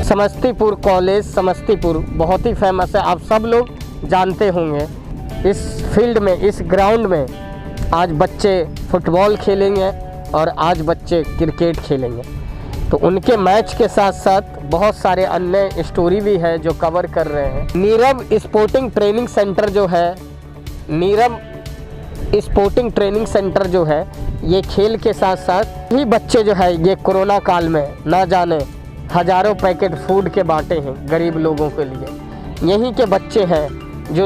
Samastipur college Samastipur बहुत ही famous है, आप सब लोग जानते होंगे। इस फील्ड में, इस ग्राउंड में आज बच्चे फुटबॉल खेलेंगे और आज बच्चे क्रिकेट खेलेंगे। तो उनके मैच के साथ साथ बहुत सारे अन्य स्टोरी भी है जो कवर कर रहे हैं। नीरव स्पोर्टिंग ट्रेनिंग सेंटर जो है, नीरव स्पोर्टिंग ट्रेनिंग सेंटर जो है, ये खेल के साथ साथ ही बच्चे जो है ये कोरोना काल में ना जाने हज़ारों पैकेट फूड के बांटे हैं गरीब लोगों के लिए। यहीं के बच्चे हैं जो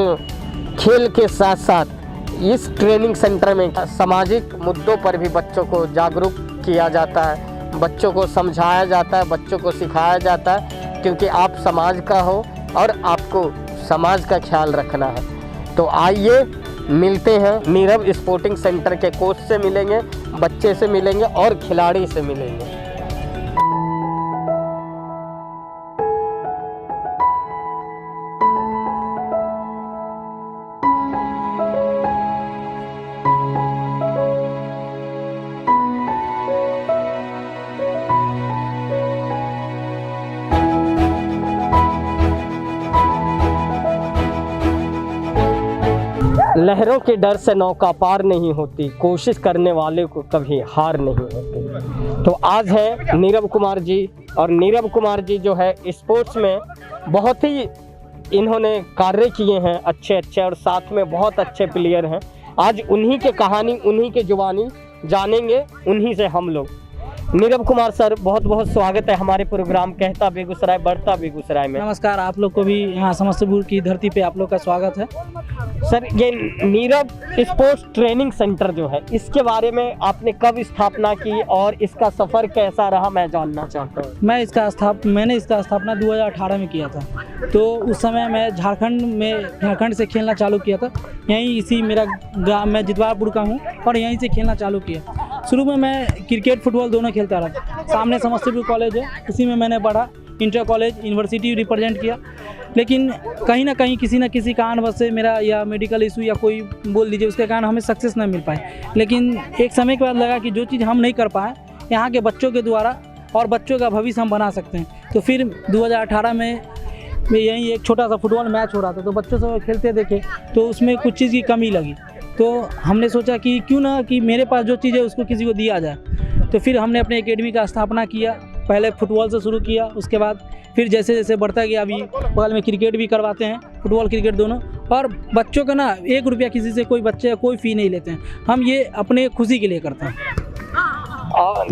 खेल के साथ साथ इस ट्रेनिंग सेंटर में सामाजिक मुद्दों पर भी बच्चों को जागरूक किया जाता है, बच्चों को समझाया जाता है, बच्चों को सिखाया जाता है, क्योंकि आप समाज का हो और आपको समाज का ख्याल रखना है। तो आइए मिलते हैं, नीरव स्पोर्टिंग सेंटर के कोच से मिलेंगे, बच्चे से मिलेंगे और खिलाड़ी से मिलेंगे। लहरों के डर से नौका पार नहीं होती, कोशिश करने वाले को कभी हार नहीं होती। तो आज है नीरव कुमार जी, और नीरव कुमार जी जो है स्पोर्ट्स में बहुत ही इन्होंने कार्य किए हैं अच्छे और साथ में बहुत अच्छे प्लेयर हैं। आज उन्हीं के कहानी, उन्हीं के जुबानी जानेंगे, उन्हीं से हम लोग। नीरव कुमार सर, बहुत बहुत स्वागत है हमारे प्रोग्राम कहता बेगूसराय बढ़ता बेगूसराय में। नमस्कार, आप लोग को भी यहाँ समस्तीपुर की धरती पे आप लोग का स्वागत है। सर, ये नीरव स्पोर्ट्स ट्रेनिंग सेंटर जो है, इसके बारे में आपने कब स्थापना की और इसका सफ़र कैसा रहा, मैं जानना चाहता हूँ। मैंने इसका स्थापना 2018 में किया था। तो उस समय मैं झारखंड से खेलना चालू किया था। यहीं इसी मेरा गाँव, मैं जितवारपुर का हूँ और यहीं से खेलना चालू किया। शुरू में मैं क्रिकेट फुटबॉल दोनों खेलता रहा। सामने समस्तीपुर कॉलेज है, उसी में मैंने पढ़ा, इंटर कॉलेज यूनिवर्सिटी रिप्रेजेंट किया। लेकिन कहीं ना कहीं किसी न किसी कारणवश से मेरा या मेडिकल इशू या कोई बोल दीजिए, उसके कारण हमें सक्सेस नहीं मिल पाए। लेकिन एक समय के बाद लगा कि जो चीज़ हम नहीं कर पाए, यहाँ के बच्चों के द्वारा और बच्चों का भविष्य हम बना सकते हैं। तो फिर 2018 में यहीं एक छोटा सा फुटबॉल मैच हो रहा था, तो बच्चों से खेलते देखे तो उसमें कुछ चीज़ की कमी लगी। तो हमने सोचा कि क्यों ना कि मेरे पास जो चीज़ है उसको किसी को दिया जाए। तो फिर हमने अपने एकेडमी का स्थापना किया। पहले फुटबॉल से शुरू किया, उसके बाद फिर जैसे जैसे बढ़ता गया, अभी बगल में क्रिकेट भी करवाते हैं, फुटबॉल क्रिकेट दोनों। और बच्चों का ना 1 रुपया किसी से कोई बच्चे कोई फ़ी नहीं लेते हैं, हम ये अपने खुशी के लिए करते हैं।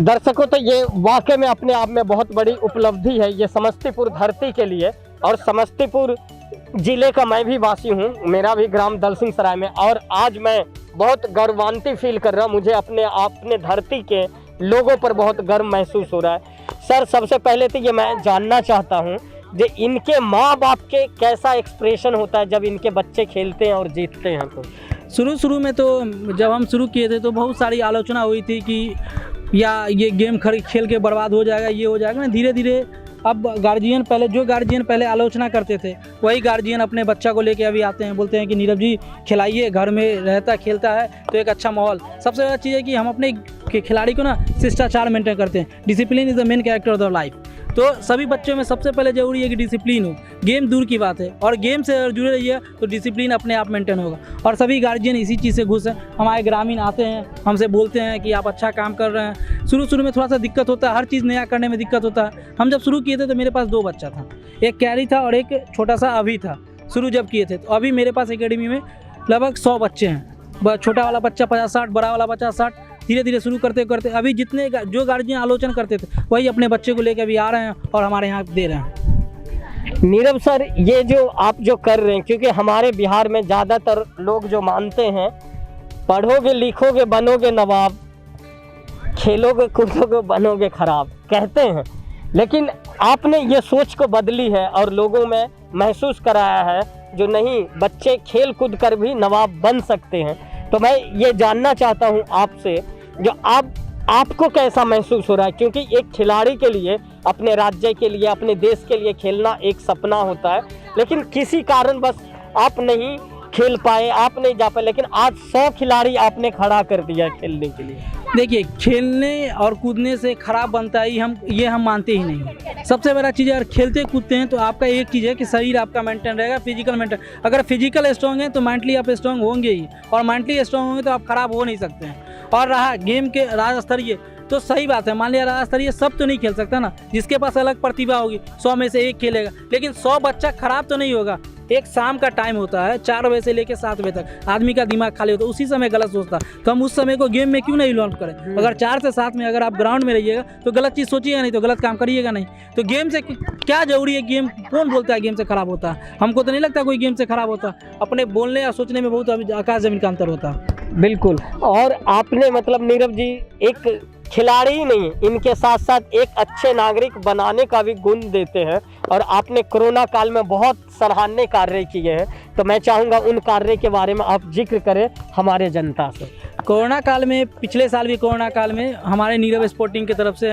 दर्शकों, तो ये वाकई में अपने आप में बहुत बड़ी उपलब्धि है ये समस्तीपुर धरती के लिए। और समस्तीपुर ज़िले का मैं भी वासी हूँ, मेरा भी ग्राम दलसिंह सराय में, और आज मैं बहुत गौरवान्वित फील कर रहा हूँ। मुझे अपने धरती के लोगों पर बहुत गर्व महसूस हो रहा है। सर, सबसे पहले तो ये मैं जानना चाहता हूँ कि इनके माँ बाप के कैसा एक्सप्रेशन होता है जब इनके बच्चे खेलते हैं और जीतते हैं। तो शुरू में तो जब हम शुरू किए थे तो बहुत सारी आलोचना हुई थी कि या ये गेम खेल के बर्बाद हो जाएगा, ये हो जाएगा। धीरे धीरे अब जो गार्जियन पहले आलोचना करते थे, वही गार्जियन अपने बच्चा को लेके अभी आते हैं, बोलते हैं कि नीरव जी खिलाइए, घर में रहता खेलता है तो एक अच्छा माहौल। सबसे ज़्यादा चीज़ है कि हम अपने खिलाड़ी को ना शिष्टाचार मेंटेन करते हैं। Discipline is the main character of the life. तो सभी बच्चों में सबसे पहले जरूरी है कि डिसिप्लिन हो। गेम दूर की बात है, और गेम से अगर जुड़े रहिए तो डिसिप्लिन अपने आप मेंटेन होगा। और सभी गार्जियन इसी चीज़ से खुश हैं। हमारे ग्रामीण आते हैं, हमसे बोलते हैं कि आप अच्छा काम कर रहे हैं। शुरू में थोड़ा सा दिक्कत होता है, हर चीज़ नया करने में दिक्कत होता है। हम जब शुरू किए थे तो मेरे पास 2 बच्चा था, एक कैरी था और एक छोटा सा अभी था। शुरू जब किए थे तो अभी मेरे पास एकेडमी में लगभग 100 बच्चे हैं। छोटा वाला बच्चा 50-60, बड़ा वाला बच्चा 60। धीरे धीरे शुरू करते करते अभी जितने जो गार्जियन आलोचना करते थे वही अपने बच्चे को लेकर अभी आ रहे हैं और हमारे यहाँ दे रहे हैं। नीरव सर, ये जो आप जो कर रहे हैं, क्योंकि हमारे बिहार में ज़्यादातर लोग जो मानते हैं पढ़ोगे लिखोगे बनोगे नवाब, खेलोगे कूदोगे बनोगे खराब, कहते हैं। लेकिन आपने ये सोच को बदली है और लोगों में महसूस कराया है जो नहीं, बच्चे खेल कूद कर भी नवाब बन सकते हैं। तो मैं ये जानना चाहता हूँ आपसे, जो आपको कैसा महसूस हो रहा है, क्योंकि एक खिलाड़ी के लिए अपने राज्य के लिए, अपने देश के लिए खेलना एक सपना होता है। लेकिन किसी कारण बस आप नहीं खेल पाए, आप नहीं जा पाए, लेकिन आज 100 खिलाड़ी आपने खड़ा कर दिया खेलने के लिए। देखिए, खेलने और कूदने से खराब बनता ही हम मानते ही नहीं। सबसे बड़ा चीज़ है, अगर खेलते कूदते हैं तो आपका एक चीज़ है कि शरीर आपका मेंटेन रहेगा, फिजिकल मेंटेन। अगर फिजिकल स्ट्रॉन्ग है तो मेंटली आप स्ट्रॉन्ग होंगे ही, और मेंटली स्ट्रॉन्ग होंगे तो आप खराब हो नहीं सकते हैं। और रहा गेम के राज्य स्तरीय, तो सही बात है, मान लिया राज्य स्तरीय सब तो नहीं खेल सकता ना, जिसके पास अलग प्रतिभा होगी 100 में से 1 खेलेगा, लेकिन 100 बच्चा खराब तो नहीं होगा। एक शाम का टाइम होता है 4 बजे से लेकर 7 बजे तक, आदमी का दिमाग खाली होता है, उसी समय गलत सोचता है, तो हम उस समय को गेम में क्यों नहीं लॉन्च करें। अगर 4 से 7 में अगर आप ग्राउंड में रहिएगा तो गलत चीज़ सोचिएगा नहीं, तो गलत काम करिएगा नहीं। तो गेम से क्या जरूरी है, गेम कौन बोलता है गेम से खराब होता है? हमको तो नहीं लगता कोई गेम से खराब होता। अपने बोलने या सोचने में बहुत आकाश जमीन का अंतर होता है। बिल्कुल। और आपने मतलब नीरव जी एक खिलाड़ी ही नहीं, इनके साथ साथ एक अच्छे नागरिक बनाने का भी गुण देते हैं, और आपने कोरोना काल में बहुत सराहनीय कार्य किए हैं, तो मैं चाहूँगा उन कार्य के बारे में आप जिक्र करें हमारे जनता से। कोरोना काल में, पिछले साल भी कोरोना काल में हमारे नीरव स्पोर्टिंग की तरफ से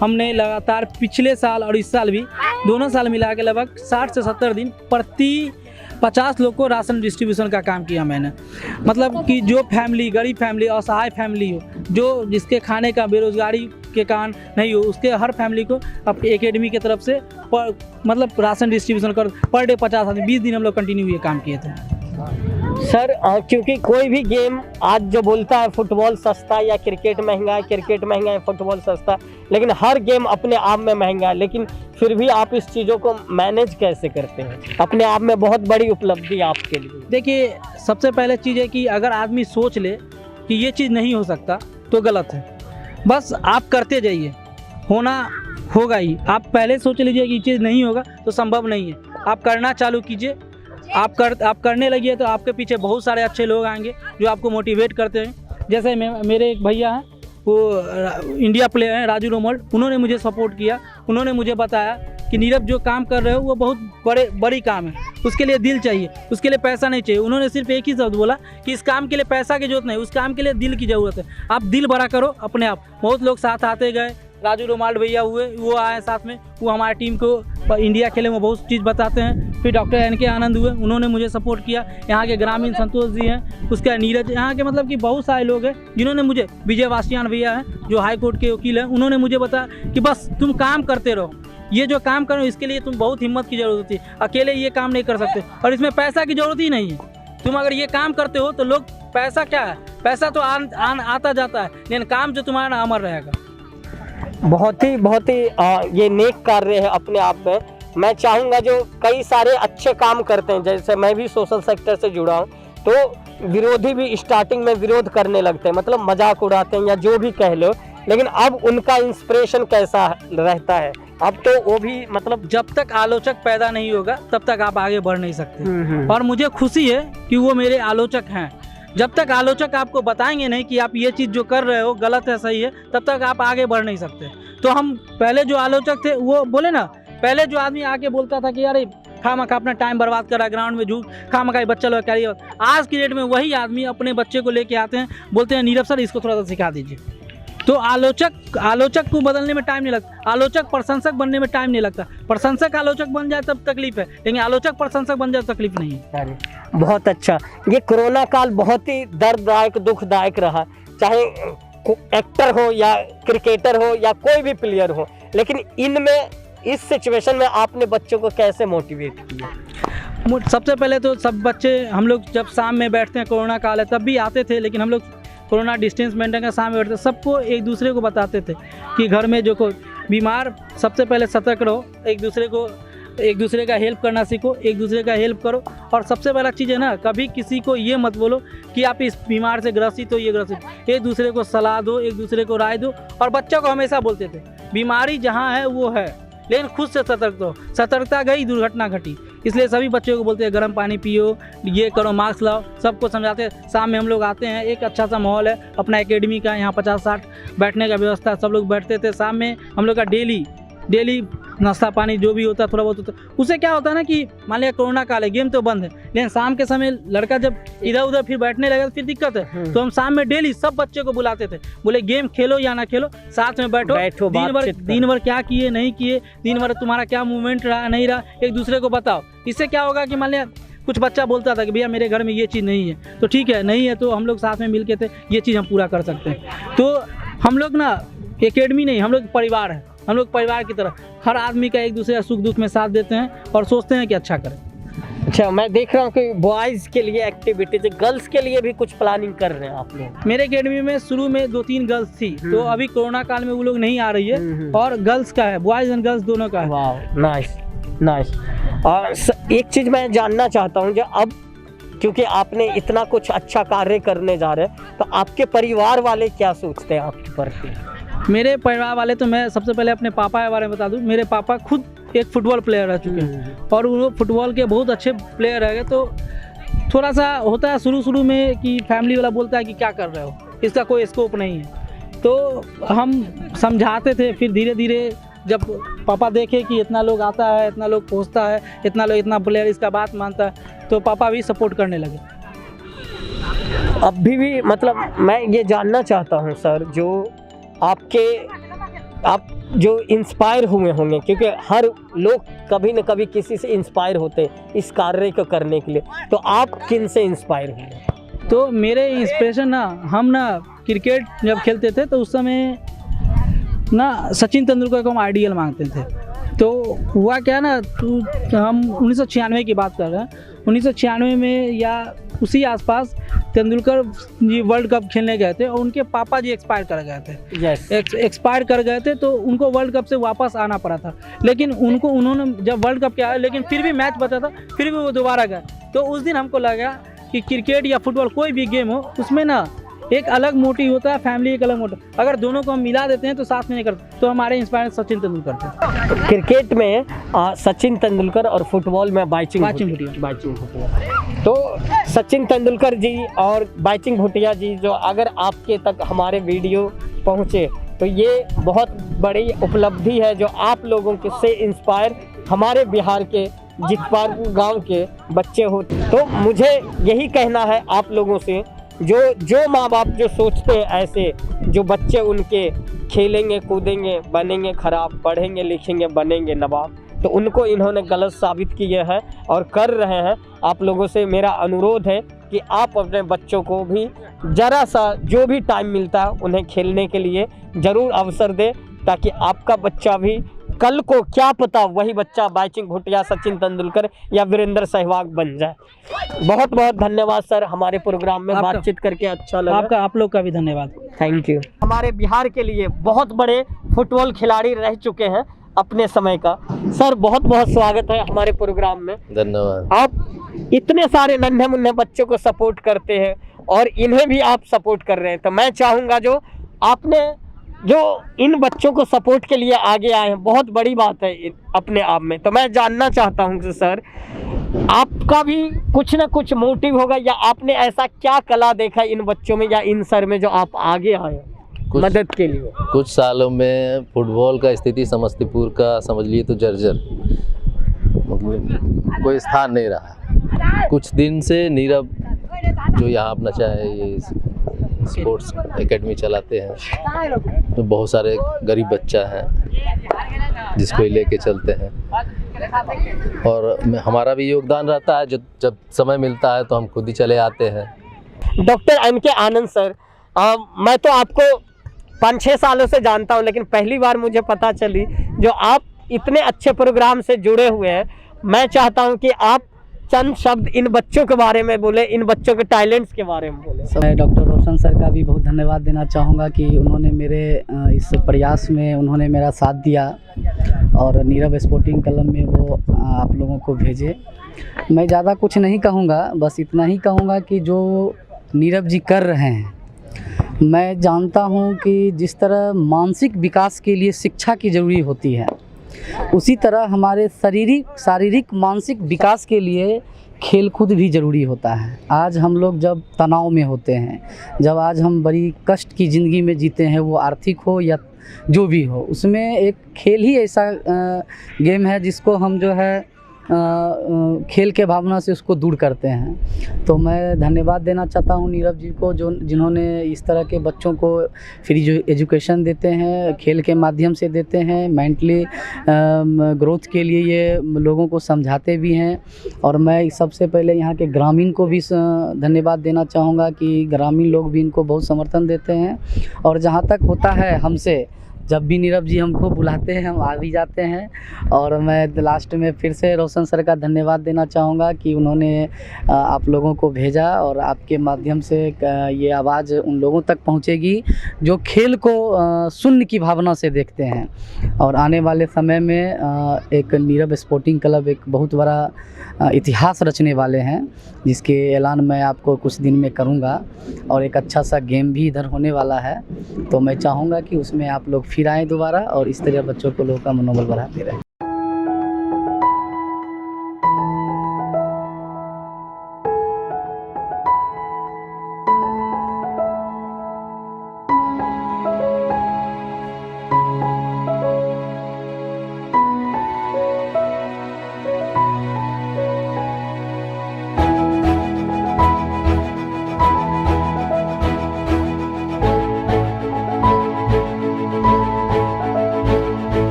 हमने लगातार पिछले साल और इस साल भी, दोनों साल मिला के लगभग 60 से 70 दिन प्रति 50 लोग को राशन डिस्ट्रीब्यूशन का काम किया मैंने। मतलब कि जो फैमिली, गरीब फैमिली, असहाय फैमिली हो, जो जिसके खाने का बेरोजगारी के कारण नहीं हो, उसके हर फैमिली को अपनी एकेडमी की तरफ से मतलब राशन डिस्ट्रीब्यूशन कर पर डे 50 आदमी 20 दिन हम लोग कंटिन्यू ये काम किए थे। सर क्योंकि कोई भी गेम आज जो बोलता है फुटबॉल सस्ता या क्रिकेट महंगा है, क्रिकेट महंगा है, फुटबॉल सस्ता, लेकिन हर गेम अपने आप में महंगा है, लेकिन फिर भी आप इस चीज़ों को मैनेज कैसे करते हैं? अपने आप में बहुत बड़ी उपलब्धि आपके लिए। देखिए, सबसे पहले चीज़ है कि अगर आदमी सोच ले कि ये चीज़ नहीं हो सकता तो गलत है। बस आप करते जाइए, होना होगा ही। आप पहले सोच लीजिए कि ये चीज़ नहीं होगा तो संभव नहीं है, आप करना चालू कीजिए। आप करने लगिए तो आपके पीछे बहुत सारे अच्छे लोग आएंगे जो आपको मोटिवेट करते हैं। जैसे मेरे एक भैया हैं, वो इंडिया प्लेयर हैं, राजू रोमल, उन्होंने मुझे सपोर्ट किया। उन्होंने मुझे बताया कि नीरव जो काम कर रहे हो वो बहुत बड़ी काम है, उसके लिए दिल चाहिए, उसके लिए पैसा नहीं चाहिए। उन्होंने सिर्फ एक ही शब्द बोला कि इस काम के लिए पैसा की जरूरत नहीं, उस काम के लिए दिल की ज़रूरत है। आप दिल बड़ा करो अपने आप। बहुत लोग साथ आते गए, राजू रोमाल भैया हुए, वो आए साथ में, वो हमारी टीम को इंडिया खेले में बहुत चीज़ बताते हैं। फिर डॉक्टर NK आनंद हुए, उन्होंने मुझे सपोर्ट किया। यहाँ के ग्रामीण संतोष जी हैं, उसका नीरज, यहाँ के मतलब कि बहुत सारे लोग हैं जिन्होंने मुझे, विजय वासियान भैया हैं जो हाई कोर्ट के वकील हैं, उन्होंने मुझे बताया कि बस तुम काम करते रहो, ये जो काम करो इसके लिए तुम बहुत हिम्मत की ज़रूरत होती है, अकेले ये काम नहीं कर सकते, और इसमें पैसा की ज़रूरत ही नहीं है। तुम अगर ये काम करते हो तो लोग, पैसा क्या है, पैसा तो आता जाता है, लेकिन काम जो तुम्हारा अमर रहेगा। बहुत ही ये नेक कार्य है अपने आप में। मैं चाहूँगा जो कई सारे अच्छे काम करते हैं, जैसे मैं भी सोशल सेक्टर से जुड़ा हूँ, तो विरोधी भी स्टार्टिंग में विरोध करने लगते हैं, मतलब मजाक उड़ाते हैं या जो भी कह लो, लेकिन अब उनका इंस्पिरेशन कैसा रहता है? अब तो वो भी मतलब, जब तक आलोचक पैदा नहीं होगा तब तक आप आगे बढ़ नहीं सकते। और मुझे खुशी है कि वो मेरे आलोचक हैं। जब तक आलोचक आपको बताएंगे नहीं कि आप ये चीज़ जो कर रहे हो गलत है, सही है, तब तक आप आगे बढ़ नहीं सकते। तो हम पहले जो आलोचक थे, वो बोले ना, पहले जो आदमी आके बोलता था कि अरे खामखा अपना टाइम बर्बाद कर रहा है ग्राउंड में, झूठ खामखा बच्चा लोग क्या, आज की डेट में वही आदमी अपने बच्चे को लेके आते हैं, बोलते हैं नीरव सर इसको थोड़ा सा सिखा दीजिए। तो आलोचक को बदलने में टाइम नहीं लगता, आलोचक प्रशंसक बनने में टाइम नहीं लगता। प्रशंसक आलोचक बन जाए तब तकलीफ है, लेकिन आलोचक प्रशंसक बन जाए तकलीफ नहीं है। बहुत अच्छा। ये कोरोना काल बहुत ही दर्ददायक, दुखदायक रहा, चाहे एक्टर हो या क्रिकेटर हो या कोई भी प्लेयर हो, लेकिन इनमें, इस सिचुएशन में आपने बच्चों को कैसे मोटिवेट किया? सबसे पहले तो सब बच्चे, हम लोग जब शाम में बैठते हैं, कोरोना काल है तब भी आते थे, लेकिन हम लोग कोरोना डिस्टेंस मेंटेन का सामने बैठते, सबको एक दूसरे को बताते थे कि घर में जो कोई बीमार, सबसे पहले सतर्क रहो, एक दूसरे का हेल्प करना सीखो, एक दूसरे का हेल्प करो। और सबसे पहला चीज़ है ना, कभी किसी को ये मत बोलो कि आप इस बीमार से ग्रसित हो, ये ग्रसित, एक दूसरे को सलाह दो, एक दूसरे को राय दो। और बच्चों को हमेशा बोलते थे बीमारी जहाँ है वो है, लेकिन खुद से सतर्क हो, सतर्कता गई दुर्घटना घटी। इसलिए सभी बच्चों को बोलते हैं गर्म पानी पियो, ये करो, मास्क लाओ, सबको समझाते हैं। शाम में हम लोग आते हैं, एक अच्छा सा माहौल है अपना एकेडमी का, यहाँ 50-60 बैठने का व्यवस्था, सब लोग बैठते थे। शाम में हम लोग का डेली नाश्ता पानी जो भी होता थोड़ा बहुत होता। उससे क्या होता है ना कि मान लिया कोरोना काल है, गेम तो बंद है, लेकिन शाम के समय लड़का जब इधर उधर फिर बैठने लगा तो फिर दिक्कत है। तो हम शाम में डेली सब बच्चे को बुलाते थे, बोले गेम खेलो या ना खेलो, साथ में बैठो दिन भर क्या किए नहीं किए, दिन भर तुम्हारा क्या मूवमेंट रहा नहीं रहा, एक दूसरे को बताओ। इससे क्या होगा कि मान लिया कुछ बच्चा बोलता था कि भैया मेरे घर में ये चीज़ नहीं है, तो ठीक है नहीं है तो हम लोग साथ में मिल के थे ये चीज़ हम पूरा कर सकते हैं। तो हम लोग ना एकेडमी नहीं, हम लोग परिवार है, हम लोग परिवार की तरह हर आदमी का एक दूसरे सुख दुख में साथ देते हैं और सोचते हैं कि अच्छा करें। अच्छा, मैं देख रहा हूँ कि बॉयज़ के लिए एक्टिविटीज, गर्ल्स के लिए भी कुछ प्लानिंग कर रहे हैं आप लोग। मेरे एकेडमी में शुरू में 2-3 गर्ल्स थी, तो अभी कोरोना काल में वो लोग नहीं आ रही है और गर्ल्स का है, बॉयज़ एंड गर्ल्स दोनों का है। वाह, नाइस नाइस। और एक चीज़ मैं जानना चाहता हूँ, जो अब क्योंकि आपने इतना कुछ अच्छा कार्य करने जा रहे हैं, तो आपके परिवार वाले क्या सोचते हैं आपके प्रति? मेरे परिवार वाले, तो मैं सबसे पहले अपने पापा के बारे में बता दूं। मेरे पापा खुद एक फुटबॉल प्लेयर रह चुके हैं और वो फुटबॉल के बहुत अच्छे प्लेयर रह गए, तो थोड़ा सा होता है शुरू में कि फैमिली वाला बोलता है कि क्या कर रहे हो, इसका कोई स्कोप नहीं है। तो हम समझाते थे, फिर धीरे धीरे जब पापा देखे कि इतना लोग आता है, इतना लोग पहुँचता है, इतना प्लेयर इसका बात मानता है, तो पापा भी सपोर्ट करने लगे। अभी भी मतलब मैं ये जानना चाहता हूँ सर, जो आप जो इंस्पायर हुए होंगे, क्योंकि हर लोग कभी न कभी किसी से इंस्पायर होते हैं इस कार्य को करने के लिए, तो आप किन से इंस्पायर हुए? तो मेरे इंस्पिरेशन ना, हम ना क्रिकेट जब खेलते थे तो उस समय ना सचिन तेंदुलकर को हम आइडियल मांगते थे। तो हुआ क्या ना, तो हम 1996 की बात कर रहे हैं, 1996 में या उसी आसपास तेंदुलकर जी वर्ल्ड कप खेलने गए थे और उनके पापा जी एक्सपायर कर गए थे। एक्सपायर कर गए थे, तो उनको वर्ल्ड कप से वापस आना पड़ा था। लेकिन उन्होंने जब वर्ल्ड कप किया, लेकिन फिर भी मैच बचा था, फिर भी वो दोबारा गए। तो उस दिन हमको लगा कि क्रिकेट या फुटबॉल कोई भी गेम हो, उसमें ना एक अलग मोटिव होता है, फैमिली एक अलग मोटिव, अगर दोनों को हम मिला देते हैं तो साथ में नहीं करते। तो हमारे इंस्पायर सचिन तेंदुलकर थे। क्रिकेट में सचिन तेंदुलकर और फुटबॉल में बाइचिंग भूटिया। तो सचिन तेंदुलकर जी और बाइचिंग भूटिया जी, जो अगर आपके तक हमारे वीडियो पहुँचे तो ये बहुत बड़ी उपलब्धि है, जो आप लोगों के से इंस्पायर हमारे बिहार के जितवारपुर गांव के बच्चे होते। तो मुझे यही कहना है आप लोगों से, जो माँ बाप जो सोचते हैं ऐसे, जो बच्चे उनके खेलेंगे कूदेंगे बनेंगे खराब, पढ़ेंगे लिखेंगे बनेंगे नवाब, तो उनको इन्होंने गलत साबित किया है और कर रहे हैं। आप लोगों से मेरा अनुरोध है कि आप अपने बच्चों को भी ज़रा सा जो भी टाइम मिलता है उन्हें खेलने के लिए ज़रूर अवसर दें, ताकि आपका बच्चा भी कल को क्या पता वही बच्चा बाइचिंग भूटिया, सचिन तेंदुलकर या वीरेंद्र सहवाग बन जाए। बहुत बहुत धन्यवाद सर, हमारे प्रोग्राम में बातचीत करके अच्छा लगा। आप लोग का भी धन्यवाद, थैंक यू। हमारे बिहार के लिए बहुत बड़े फुटबॉल खिलाड़ी रह चुके हैं अपने समय का। सर बहुत बहुत स्वागत है हमारे प्रोग्राम में। धन्यवाद। आप इतने सारे नन्हे मुन्ने बच्चों को सपोर्ट करते हैं और इन्हें भी आप सपोर्ट कर रहे हैं, तो मैं चाहूँगा जो आपने जो इन बच्चों को सपोर्ट के लिए आगे आए हैं, बहुत बड़ी बात है अपने आप में। तो मैं जानना चाहता हूं कि सर आपका भी कुछ ना कुछ मोटिव होगा, या आपने ऐसा क्या कला देखा इन बच्चों में या इन सर में जो आप आगे आए मदद के लिए? कुछ सालों में फुटबॉल का स्थिति समस्तीपुर का समझ लिए तो जर्जर, मतलब कोई स्थान नहीं रहा। कुछ दिन से नीरव जो यहाँ अपना चाहे ये स्पोर्ट्स एकेडमी चलाते हैं, तो बहुत सारे गरीब बच्चा हैं जिसको लेके चलते हैं, और हमारा भी योगदान रहता है। जब समय मिलता है तो हम खुद ही चले आते हैं। डॉक्टर एम के आनंद सर, मैं तो आपको 5-6 सालों से जानता हूं, लेकिन पहली बार मुझे पता चली जो आप इतने अच्छे प्रोग्राम से जुड़े हुए हैं। मैं चाहता हूं कि आप चंद शब्द इन बच्चों के बारे में बोले, इन बच्चों के टैलेंट्स के बारे में बोले। मैं डॉक्टर रोशन सर का भी बहुत धन्यवाद देना चाहूँगा कि उन्होंने मेरे इस प्रयास में उन्होंने मेरा साथ दिया और नीरव स्पोर्टिंग क्लब में वो आप लोगों को भेजे। मैं ज़्यादा कुछ नहीं कहूँगा, बस इतना ही कहूँगा कि जो नीरव जी कर रहे हैं, मैं जानता हूँ कि जिस तरह मानसिक विकास के लिए शिक्षा की ज़रूरी होती है, उसी तरह हमारे शारीरिक मानसिक विकास के लिए खेलकूद भी ज़रूरी होता है। आज हम लोग जब तनाव में होते हैं, जब आज हम बड़ी कष्ट की ज़िंदगी में जीते हैं, वो आर्थिक हो या जो भी हो, उसमें एक खेल ही ऐसा गेम है जिसको हम जो है खेल के भावना से उसको दूर करते हैं। तो मैं धन्यवाद देना चाहता हूँ नीरव जी को, जो जिन्होंने इस तरह के बच्चों को फ्री जो एजुकेशन देते हैं, खेल के माध्यम से देते हैं, मेंटली ग्रोथ के लिए ये लोगों को समझाते भी हैं। और मैं सबसे पहले यहाँ के ग्रामीण को भी धन्यवाद देना चाहूँगा कि ग्रामीण लोग भी इनको बहुत समर्थन देते हैं। और जहाँ तक होता है हमसे, जब भी नीरव जी हमको बुलाते हैं हम आ भी जाते हैं। और मैं लास्ट में फिर से रोशन सर का धन्यवाद देना चाहूँगा कि उन्होंने आप लोगों को भेजा, और आपके माध्यम से ये आवाज़ उन लोगों तक पहुँचेगी जो खेल को शून्य की भावना से देखते हैं। और आने वाले समय में एक नीरव स्पोर्टिंग क्लब एक बहुत बड़ा इतिहास रचने वाले हैं, जिसके ऐलान मैं आपको कुछ दिन में करूंगा। और एक अच्छा सा गेम भी इधर होने वाला है, तो मैं चाहूँगा कि उसमें आप लोग फिर आएँ दोबारा और इस तरह बच्चों को लोगों का मनोबल बढ़ाते रहें।